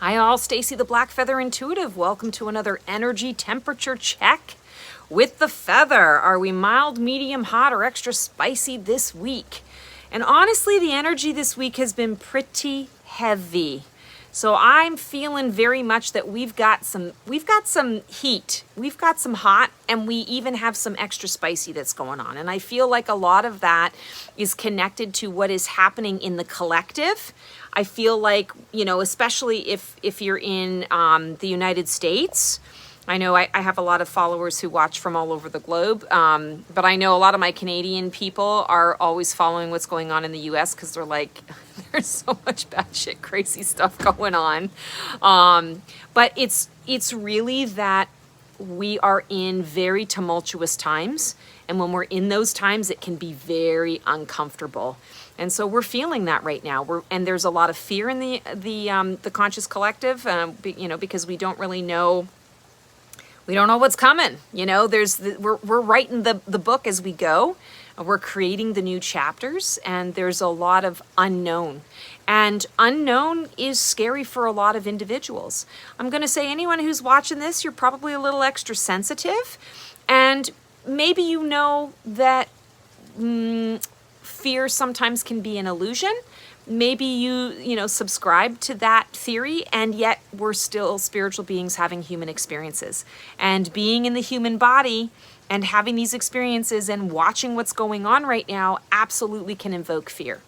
Hi all, Stacy the Black Feather Intuitive. Welcome to another energy temperature check with the feather. Are we mild, medium, hot, or extra spicy this week? And honestly, the energy this week has been pretty heavy. So I'm feeling very much that we've got some heat, we've got some hot, and we even have some extra spicy that's going on. And I feel like a lot of that is connected to what is happening in the collective. I feel like, you know, especially if you're in the United States. I know I have a lot of followers who watch from all over the globe, but I know a lot of my Canadian people are always following what's going on in the US because they're like, there's so much batshit crazy stuff going on. But it's really that we are in very tumultuous times, and when we're in those times, it can be very uncomfortable. And so we're feeling that right now. And there's a lot of fear in the conscious collective, you know, because we don't really know. We don't know what's coming. You know, we're writing the book as we go. We're creating the new chapters, and there's a lot of unknown. And unknown is scary for a lot of individuals. I'm going to say anyone who's watching this, you're probably a little extra sensitive. And maybe you know that fear sometimes can be an illusion. Maybe you know, subscribe to that theory, and yet we're still spiritual beings having human experiences. And being in the human body and having these experiences and watching what's going on right now absolutely can invoke fear.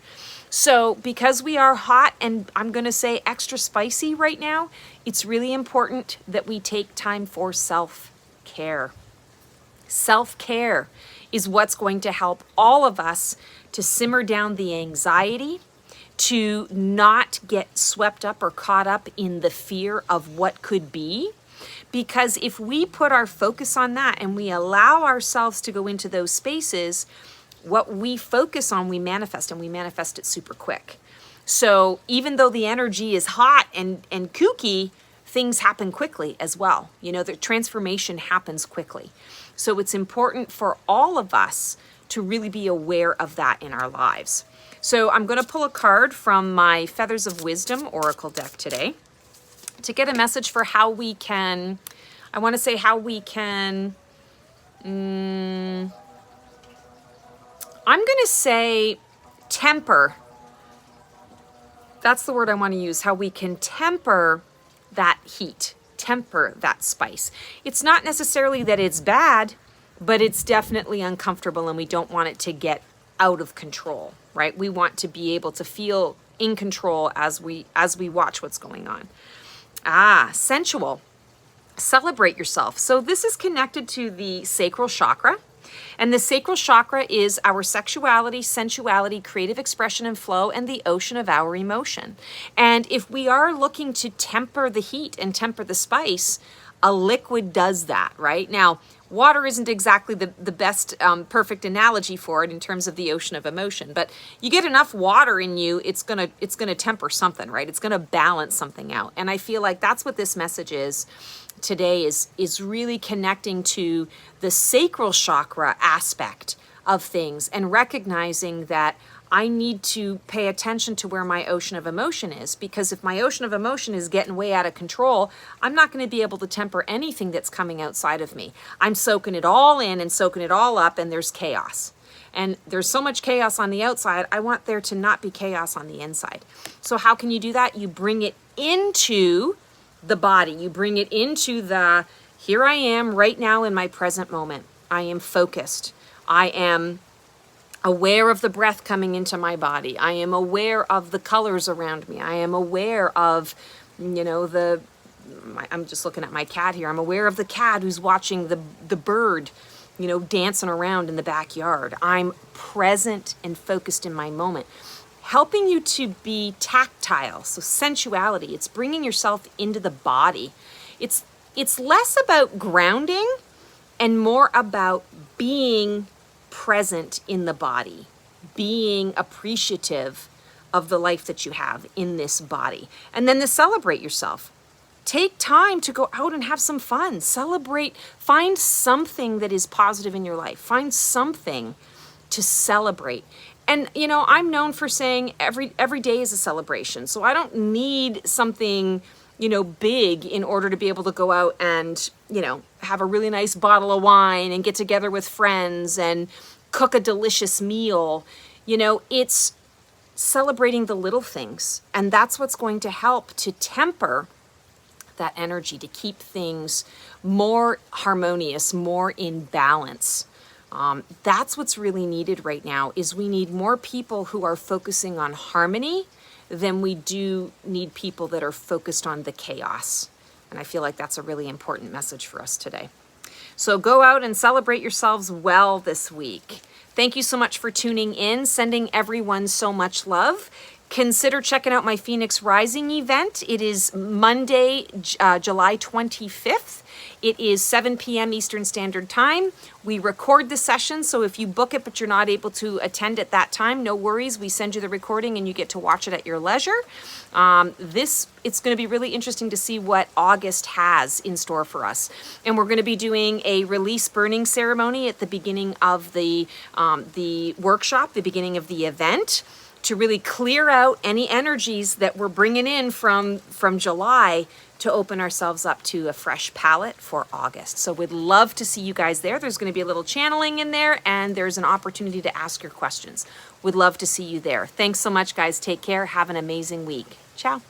So because we are hot and I'm going to say extra spicy right now, it's really important that we take time for self-care. Self-care is what's going to help all of us to simmer down the anxiety, to not get swept up or caught up in the fear of what could be. Because if we put our focus on that and we allow ourselves to go into those spaces, what we focus on, we manifest, and we manifest it super quick. So even though the energy is hot and kooky, things happen quickly as well. You know, the transformation happens quickly. So it's important for all of us to really be aware of that in our lives. So I'm going to pull a card from my Feathers of Wisdom Oracle deck today to get a message for how we can, I want to say how we can, I'm going to say temper. That's the word I want to use. How we can temper that heat, temper that spice. It's not necessarily that it's bad, but it's definitely uncomfortable, and we don't want it to get out of control, right? We want to be able to feel in control as we watch what's going on. Sensual. Celebrate yourself. So this is connected to the sacral chakra. And the sacral chakra is our sexuality, sensuality, creative expression and flow, and the ocean of our emotion. And if we are looking to temper the heat and temper the spice, a liquid does that, right? Now, water isn't exactly the best perfect analogy for it in terms of the ocean of emotion, but you get enough water in you, it's gonna temper something, right? It's gonna balance something out. And I feel like that's what this message is today, is really connecting to the sacral chakra aspect of things and recognizing that I need to pay attention to where my ocean of emotion is, because if my ocean of emotion is getting way out of control, I'm not going to be able to temper anything that's coming outside of me. I'm soaking it all in and soaking it all up, and there's chaos. And there's so much chaos on the outside, I want there to not be chaos on the inside. So how can you do that? You bring it into the body. You bring it into the, here I am right now in my present moment. I am focused. I am aware of the breath coming into my body. I am aware of the colors around me. I am aware of, you know, I'm just looking at my cat here. I'm aware of the cat who's watching the bird, you know, dancing around in the backyard. I'm present and focused in my moment. Helping you to be tactile, so sensuality, it's bringing yourself into the body. It's less about grounding and more about being present in the body, being appreciative of the life that you have in this body. And then to celebrate yourself. Take time to go out and have some fun. Celebrate. Find something that is positive in your life. Find something to celebrate. And, you know, I'm known for saying every day is a celebration. So I don't need something big in order to be able to go out and, have a really nice bottle of wine and get together with friends and cook a delicious meal. It's celebrating the little things. And that's what's going to help to temper that energy, to keep things more harmonious, more in balance. That's what's really needed right now, is we need more people who are focusing on harmony than we do need people that are focused on the chaos. And I feel like that's a really important message for us today. So go out and celebrate yourselves well this week. Thank you so much for tuning in, sending everyone so much love. Consider checking out my Phoenix Rising event. It is Monday, July 25th. It is 7 p.m. Eastern Standard Time. We record the session, so if you book it but you're not able to attend at that time, no worries. We send you the recording and you get to watch it at your leisure. It's going to be really interesting to see what August has in store for us. And we're going to be doing a release burning ceremony at the beginning of the workshop, the beginning of the event, to really clear out any energies that we're bringing in from July, to open ourselves up to a fresh palette for August. So we'd love to see you guys there. There's going to be a little channeling in there, and there's an opportunity to ask your questions. We'd love to see you there. Thanks so much, guys. Take care. Have an amazing week. Ciao.